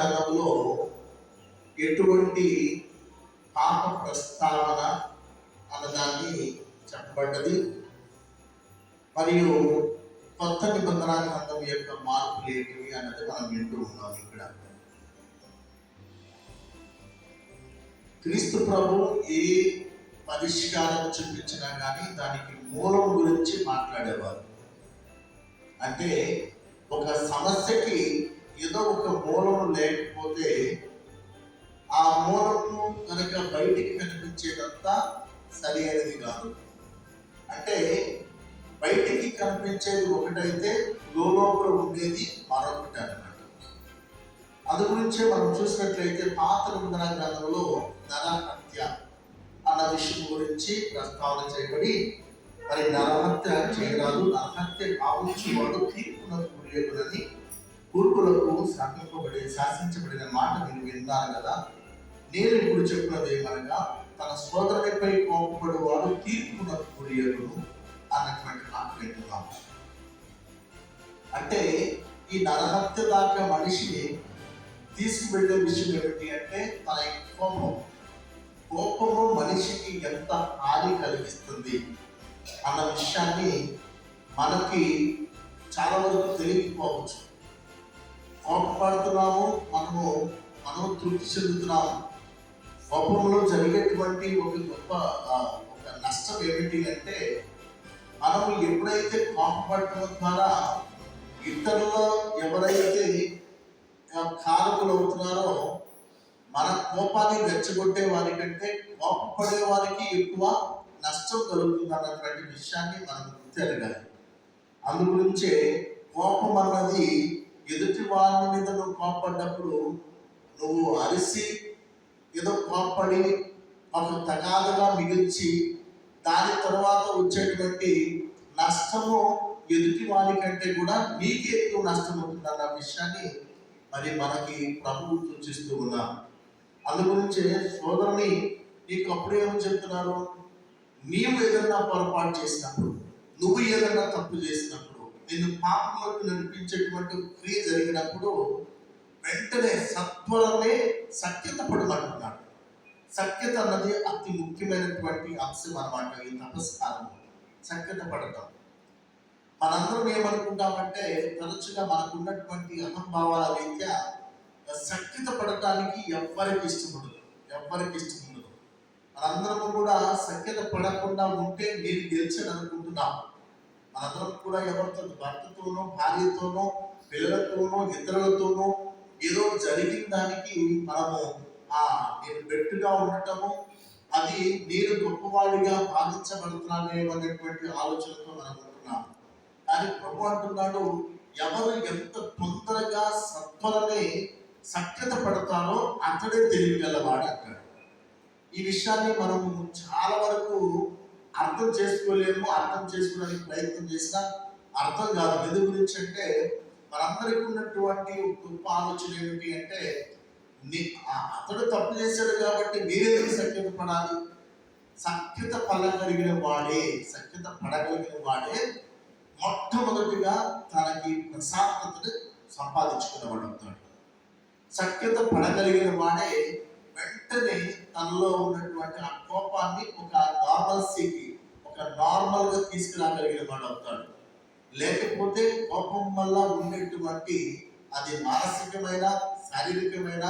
గ్రంథంలో ఎటువంటి పాప ప్రస్తావన అన్నదాన్ని చెప్పబడ్డది, మరియు కొత్త నిబంధన గ్రంథం యొక్క మార్పులు ఏంటివి అన్నది మనం వింటూ ఉన్నాం. ఇక్కడ క్రీస్తు ప్రభు ఏ పరిష్కారం చూపించినా కానీ దానికి మూలం గురించి మాట్లాడేవారు. అంటే ఒక సమస్యకి ఏదో ఒక మూలం లేకపోతే ఆ మూలము కనుక బయటికి కనిపించేదంతా సరి అయినది కాదు. అంటే బయటికి కనిపించేది ఒకటైతే లోపల ఉండేది మరొకటి అన్నమాట. అందు గురించే మనం చూసినట్లయితే పాత నిబంధన గ్రంథంలో నరహత్య అన్న విషయం గురించి ప్రస్తావన చేయబడి, మరి నరహత్య చేయరాదు, నరహత్య కావచ్చు వాడు తీర్పునకు గురియకులని పూర్వులకు శాసించబడిన మాట మీరు విన్నాను కదా. నేను ఇప్పుడు చెప్పినది ఏమనగా, తన సోదరునిపై కోపపడు వాడు తీర్పునకు గురియకును అన్నటువంటి మాట వింటున్నాం. అంటే ఈ నరహత్య దాకా మనిషిని తీసుకువెళ్ళే విషయం ఏమిటి అంటే తన కోపము మనిషికి ఎంత హాని కలిగిస్తుంది అన్న విషయాన్ని మనకి చాలా వరకు తెలియకపోవచ్చు. కోపపడుతున్నాము, మనము తృప్తి చెందుతున్నాము. కోపంలో జరిగేటువంటి ఒక నష్టం ఏమిటి అంటే, మనము ఎప్పుడైతే కోపపడటం ద్వారా ఇతరుల్లో ఎవరైతే కారకులు అవుతున్నారో, మన కోపాన్ని రెచ్చగొట్టే వారికంటే కోపపడే వారికి ఎక్కువ నష్టం కలుగుతుంది అన్నటువంటి విషయాన్ని మనం గుర్తెరగాలి. అందు గురించే కోపం అన్నది ఎదుటి వారి మీద నువ్వు కోపడ్డప్పుడు నువ్వు అరిసి ఏదో కోపడి ఒక తగాదుగా మిగిల్చి దాని తర్వాత వచ్చేటువంటి నష్టము ఎదుటి వారి కంటే కూడా నీకే ఎక్కువ నష్టం ఉంటుంది అన్న విషయాన్ని మరి మనకి ప్రభువు సూచిస్తూ ఉన్నాం. అందు గురించి సోదరుని నీకు అప్పుడేమని చెప్తున్నారు, నీవు ఏదన్నా పొరపాటు చేసినప్పుడు, నువ్వు ఏదన్నా తప్పు చేసినప్పుడు, నిన్ను పాపంలోకి నడిపించేటువంటి క్రియ జరిగినప్పుడు వెంటనే సత్వరమే సఖ్యత పడమంటున్నాడు. సఖ్యత అన్నది అతి ముఖ్యమైనటువంటి అంశం అన్నమాట. ఈ తపస్కారం సఖ్యత పడతాం. మనందరం ఏమనుకుంటామంటే, తరచుగా మనకున్నటువంటి అహంభావాల రీత్యా సఖ్యత పడటానికి ఎవ్వరికి ఇష్టం ఉండదు. మనందరం కూడా సఖ్యత పడకుండా ఉంటే నేను గెలిచాను అనుకుంటున్నాం. మనందరం కూడా ఎవరితో, భర్తతోనో, భార్యతోనో, పిల్లలతోనో, ఇతరులతోనో ఏదో జరిగిన దానికి మనము నేను బెట్టుగా ఉండటము, అది నేను గొప్పవాడిగా భావించబడుతున్నానేమనేటువంటి ఆలోచనతో మనం ఉంటున్నాం. కానీ ప్రభు అంటున్నాడు, ఎవరు ఎంత తొందరగా సత్వరమే సఖ్యత పడతారో అతడే తెలియగలవాడు అంటాడు. ఈ విషయాన్ని మనము చాలా వరకు అర్థం చేసుకోలేము. అర్థం చేసుకోవడానికి ప్రయత్నం చేసినా అర్థం కాదు. ఎందు గురించి అంటే, మనందరికీ ఉన్నటువంటి గొప్ప ఆలోచన ఏమిటి అంటే, అతడు తప్పు చేశాడు కాబట్టి మీరెందుకు సఖ్యత పడాలి? సఖ్యత పడగలిగిన వాడే మొట్టమొదటిగా తనకి ప్రశాంతతను సంపాదించుకునేవాడు అవుతాడు. సఖ్యత పడగలిగిన వాడే వెంటనే తనలో ఉన్నటువంటి ఆ కోపాన్ని ఒక నార్మల్సీకి, ఒక నార్మల్గా తీసుకురాగలిగిన వాడు అవుతాడు. లేకపోతే కోపం వల్ల ఉండేటువంటి అది మానసికమైన, శారీరకమైన,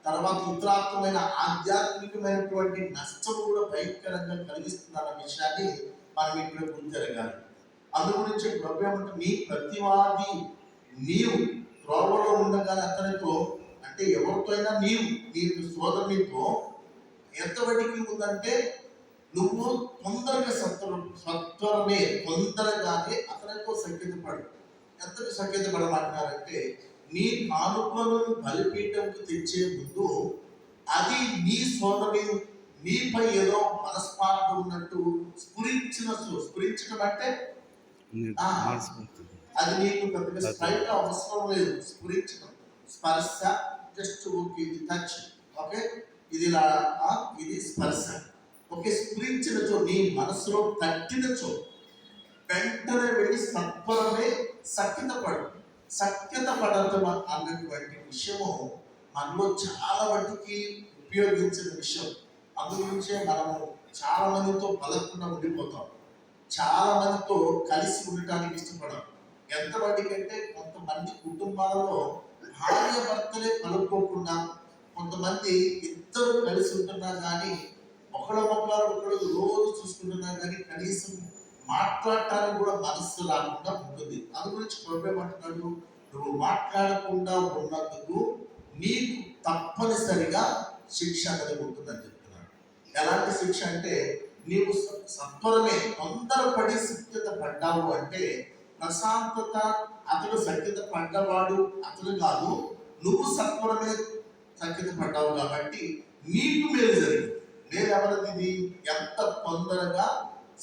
తర్వాత ఉత్తరాత్మకమైన, ఆధ్యాత్మికమైనటువంటి నష్టం కూడా భయంకరంగా కలిగిస్తుందన్న విషయాన్ని మనం ఇక్కడ గుర్తిరగాలి. అందు గురించి ప్రభు ఏమంటే, నీ ప్రతివాది నీవు త్రోవలో ఉండగానే అతనితో, అంటే ఎవరితో అయినా నీ సోదరునితో ఎంతవరకు ఉందంటే, నువ్వు తొందరగానే అతనితో సఖ్యత పడు. ఎంతకు సఖ్యత పడమంటున్నారంటే, నీ కానుకలను బలిపీఠంకు తెచ్చే ముందు అది నీ సోదరుని నీపై ఏదో మనస్పార్థ ఉన్నట్టు స్ఫురించడం అంటే అది నీకు పెద్దగా స్ట్రైట్ అవసరం లేదు. స్ఫురించడం, స్పర్శ, జస్ట్ ఓకే, ఇది టచ్, ఓకే, ఇది స్పర్శ, ఓకే. స్ఫురించినచో, నీ మనసులో తట్టినచో వెంటనే వెళ్ళి సత్వరమే సఖ్యత పడటం అన్నటువంటి విషయము మనలో చాలా వాటికి ఉపయోగించిన విషయం. అందు గురించే మనము చాలా మందితో పలకుండా ఉండిపోతాం, చాలా మందితో కలిసి ఉండటానికి ఇష్టపడం. ఎంత వాటికంటే కొంతమంది కుటుంబాలలో భార్య భర్తలే కలుపుకోకుండా, కొంతమంది ఇద్దరు కలిసి ఉంటున్నా కానీ ఒకరు రోజు చూసుకుంటున్నా కానీ కనీసం మాట్లాడటానికి కూడా మనస్సు రాకుండా ఉంటుంది. అందు గురించి ప్రభు ఏమంటున్నాడు, నువ్వు మాట్లాడకుండా ఉన్నందుకు నీకు తప్పనిసరిగా శిక్ష అనేది ఉంటుందని చెప్తున్నాడు. ఎలాంటి శిక్ష అంటే, నీవు సత్వరమే తొందరపడి సిద్ధత పడ్డావు అంటే ప్రశాంతత, అతడు సఖ్యత పడ్డవాడు అతడు కాదు, నువ్వు సత్వరమే సఖ్యత పడ్డావు కాబట్టి నీకు మేలు జరిగింది. మేలు ఎవరిది? ఎంత తొందరగా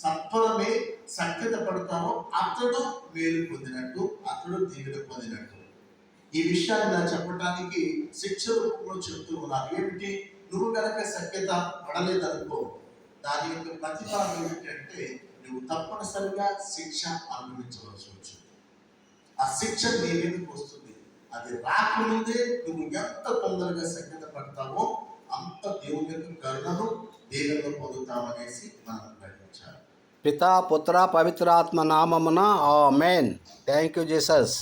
సత్వరమే సఖ్యత పడతావో అతడు మేలు పొందినట్టు, అతడు దీవెన పొందినట్టు. ఈ విషయాన్ని నా చెప్పడానికి శిక్ష రూపంలో చెప్తూ ఉన్నాను. ఏమిటి? నువ్వు కనుక సఖ్యత పడలేదనుకో, దాని యొక్క ప్రతిఫలం ఏమిటంటే నువ్వు తప్పనిసరిగా శిక్ష అనుభవించవలసి వచ్చింది. ఆ శిక్ష నీ మీదకి వస్తుంది. అది రాకముందే నువ్వు ఎంత తొందరగా సఖ్యత పడతావో అంత దేవుని యొక్క కరుణను దేవునిలో పొందుతామనేసి మనం గ్రహించాలి. పితా పుత్ర పవిత్రాత్మ నామమున ఆమేన్. Thank you Jesus.